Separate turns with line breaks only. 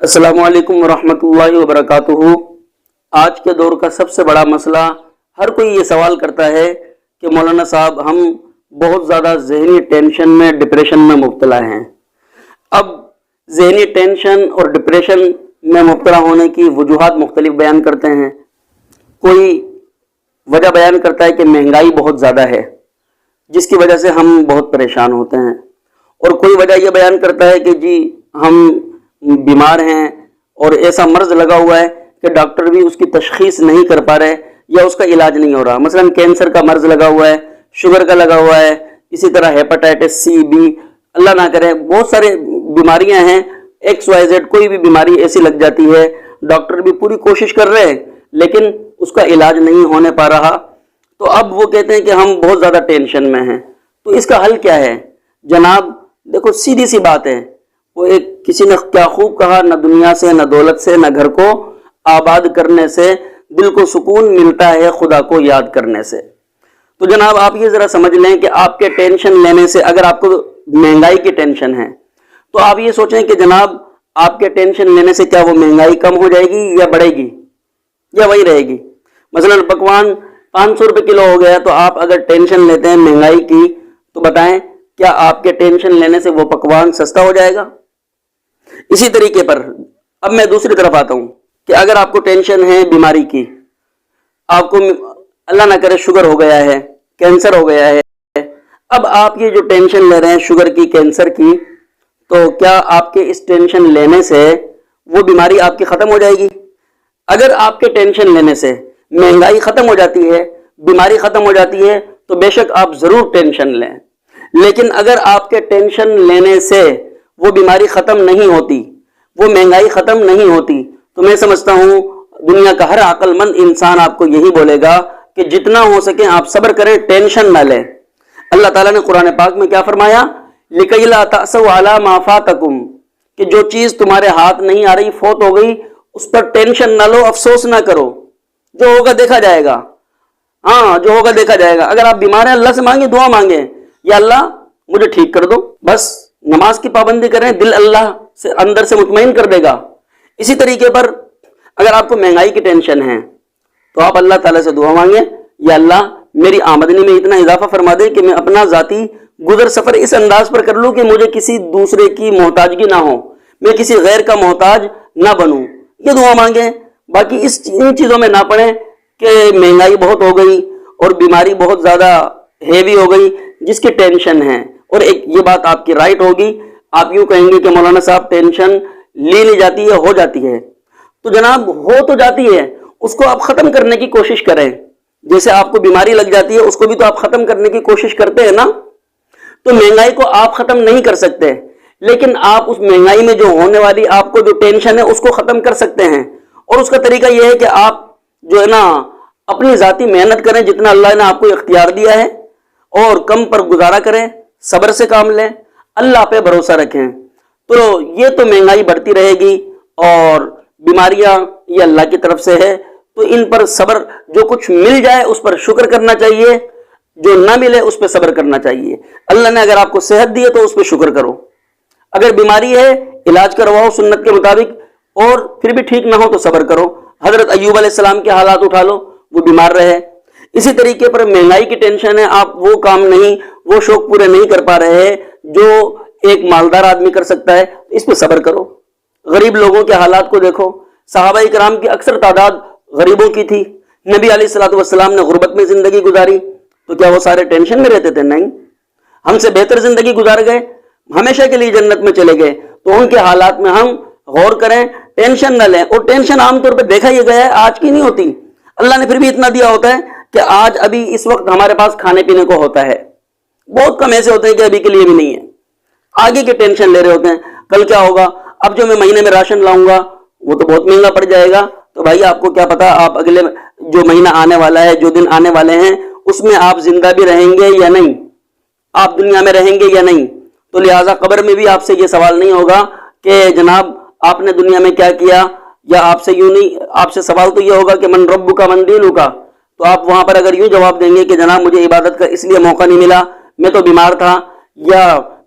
السلام علیکم ورحمۃ اللہ وبرکاتہ۔ آج کے دور کا سب سے بڑا مسئلہ، ہر کوئی یہ سوال کرتا ہے کہ مولانا صاحب ہم بہت زیادہ ذہنی ٹینشن میں، ڈپریشن میں مبتلا ہیں۔ اب ذہنی ٹینشن اور ڈپریشن میں مبتلا ہونے کی وجوہات مختلف بیان کرتے ہیں۔ کوئی وجہ بیان کرتا ہے کہ مہنگائی بہت زیادہ ہے جس کی وجہ سے ہم بہت پریشان ہوتے ہیں، اور کوئی وجہ یہ بیان کرتا ہے کہ جی ہم بیمار ہیں اور ایسا مرض لگا ہوا ہے کہ ڈاکٹر بھی اس کی تشخیص نہیں کر پا رہے یا اس کا علاج نہیں ہو رہا۔ مثلا کینسر کا مرض لگا ہوا ہے، شوگر کا لگا ہوا ہے، اسی طرح ہیپاٹائٹس سی بی، اللہ نہ کرے بہت سارے بیماریاں ہیں، ایکس وائی زیڈ کوئی بھی بیماری ایسی لگ جاتی ہے، ڈاکٹر بھی پوری کوشش کر رہے ہیں لیکن اس کا علاج نہیں ہونے پا رہا۔ تو اب وہ کہتے ہیں کہ ہم بہت زیادہ ٹینشن میں ہیں۔ تو اس کا حل کیا ہے جناب؟ دیکھو سیدھی سی بات ہے، وہ ایک کسی نے کیا خوب کہا، نہ دنیا سے، نہ دولت سے، نہ گھر کو آباد کرنے سے دل کو سکون ملتا ہے خدا کو یاد کرنے سے۔ تو جناب آپ یہ ذرا سمجھ لیں کہ آپ کے ٹینشن لینے سے، اگر آپ کو مہنگائی کی ٹینشن ہے تو آپ یہ سوچیں کہ جناب آپ کے ٹینشن لینے سے کیا وہ مہنگائی کم ہو جائے گی یا بڑھے گی یا وہی رہے گی؟ مثلا پکوان 500 روپے کلو ہو گیا، تو آپ اگر ٹینشن لیتے ہیں مہنگائی کی تو بتائیں کیا آپ کے ٹینشن لینے سے وہ پکوان سستا ہو جائے گا؟ اسی طریقے پر اب میں دوسری طرف آتا ہوں کہ اگر آپ کو ٹینشن ہے بیماری کی، آپ کو اللہ نہ کرے شوگر ہو گیا ہے، کینسر ہو گیا ہے، اب آپ یہ جو ٹینشن لے رہے ہیں شوگر کی، کینسر کی، تو کیا آپ کے اس ٹینشن لینے سے وہ بیماری آپ کی ختم ہو جائے گی؟ اگر آپ کے ٹینشن لینے سے مہنگائی ختم ہو جاتی ہے، بیماری ختم ہو جاتی ہے تو بے شک آپ ضرور ٹینشن لیں، لیکن اگر آپ کے ٹینشن لینے سے وہ بیماری ختم نہیں ہوتی، وہ مہنگائی ختم نہیں ہوتی، تو میں سمجھتا ہوں دنیا کا ہر عقل مند انسان آپ کو یہی بولے گا کہ جتنا ہو سکے آپ صبر کریں، ٹینشن نہ لیں۔ اللہ تعالیٰ نے قرآن پاک میں کیا فرمایا؟ لِكَيْ لَا تَأْسَوْا عَلَىٰ مَا فَاتَكُمْ، کہ جو چیز تمہارے ہاتھ نہیں آ رہی، فوت ہو گئی، اس پر ٹینشن نہ لو، افسوس نہ کرو، جو ہوگا دیکھا جائے گا۔ ہاں جو ہوگا دیکھا جائے گا۔ اگر آپ بیمار ہیں اللہ سے مانگیں، دعا مانگیں، یا اللہ مجھے ٹھیک کر دو، بس نماز کی پابندی کریں، دل اللہ سے اندر سے مطمئن کر دے گا۔ اسی طریقے پر اگر آپ کو مہنگائی کی ٹینشن ہے تو آپ اللہ تعالیٰ سے دعا مانگیں، یا اللہ میری آمدنی میں اتنا اضافہ فرما دے کہ میں اپنا ذاتی گزر سفر اس انداز پر کر لوں کہ مجھے کسی دوسرے کی محتاجگی نہ ہو، میں کسی غیر کا محتاج نہ بنوں، یہ دعا مانگیں۔ باقی ان چیزوں میں نہ پڑیں کہ مہنگائی بہت ہو گئی اور بیماری بہت زیادہ ہیوی ہو گئی جس کی ٹینشن ہے۔ اور ایک یہ بات آپ کی رائٹ ہوگی، آپ یوں کہیں گے کہ مولانا صاحب ٹینشن لی نہیں جاتی ہے، ہو جاتی ہے۔ تو جناب ہو تو جاتی ہے، اس کو آپ ختم کرنے کی کوشش کریں۔ جیسے آپ کو بیماری لگ جاتی ہے، اس کو بھی تو آپ ختم کرنے کی کوشش کرتے ہیں نا۔ تو مہنگائی کو آپ ختم نہیں کر سکتے، لیکن آپ اس مہنگائی میں جو ہونے والی آپ کو جو ٹینشن ہے اس کو ختم کر سکتے ہیں۔ اور اس کا طریقہ یہ ہے کہ آپ جو ہے نا اپنی ذاتی محنت کریں جتنا اللہ نے آپ کو اختیار دیا ہے، اور کم پر گزارا کریں، صبر سے کام لیں، اللہ پہ بھروسہ رکھیں۔ تو یہ تو مہنگائی بڑھتی رہے گی اور بیماریاں یہ اللہ کی طرف سے ہے، تو ان پر صبر، جو کچھ مل جائے اس پر شکر کرنا چاہیے، جو نہ ملے اس پہ صبر کرنا چاہیے۔ اللہ نے اگر آپ کو صحت دی ہے تو اس پہ شکر کرو، اگر بیماری ہے علاج کرواؤ سنت کے مطابق، اور پھر بھی ٹھیک نہ ہو تو صبر کرو۔ حضرت ایوب علیہ السلام کے حالات اٹھا لو، وہ بیمار رہے۔ اسی طریقے پر مہنگائی کی ٹینشن ہے، آپ وہ کام نہیں، وہ شوق پورے نہیں کر پا رہے ہیں جو ایک مالدار آدمی کر سکتا ہے، اس پہ صبر کرو۔ غریب لوگوں کے حالات کو دیکھو، صحابہ کرام کی اکثر تعداد غریبوں کی تھی، نبی علیہ الصلوۃ والسلام نے غربت میں زندگی گزاری، تو کیا وہ سارے ٹینشن میں رہتے تھے؟ نہیں، ہم سے بہتر زندگی گزار گئے، ہمیشہ کے لیے جنت میں چلے گئے۔ تو ان کے حالات میں ہم غور کریں، ٹینشن نہ لیں۔ اور ٹینشن عام طور پہ دیکھا یہ گیا ہے آج کی نہیں ہوتی، اللہ نے پھر بھی اتنا دیا ہوتا ہے کہ آج ابھی اس وقت ہمارے پاس کھانے پینے کو ہوتا ہے، بہت کم ایسے ہوتے ہیں کہ ابھی کے لیے بھی نہیں ہے، آگے کے ٹینشن لے رہے ہوتے ہیں کل کیا ہوگا، اب جو میں مہینے میں راشن لاؤں گا وہ تو بہت مہنگا پڑ جائے گا۔ تو بھائی آپ کو کیا پتا آپ اگلے جو مہینہ آنے والا ہے، جو دن آنے والے ہیں، اس میں آپ زندہ بھی رہیں گے یا نہیں، آپ دنیا میں رہیں گے یا نہیں۔ تو لہٰذا قبر میں بھی آپ سے یہ سوال نہیں ہوگا کہ جناب آپ نے دنیا میں کیا کیا، یا آپ سے یوں نہیں، آپ سے سوال تو یہ ہوگا کہ من رب کا من دین کا۔ تو آپ وہاں پر اگر یوں جواب دیں گے کہ جناب مجھے عبادت کا اس لیے موقع نہیں ملا، میں تو بیمار تھا، یا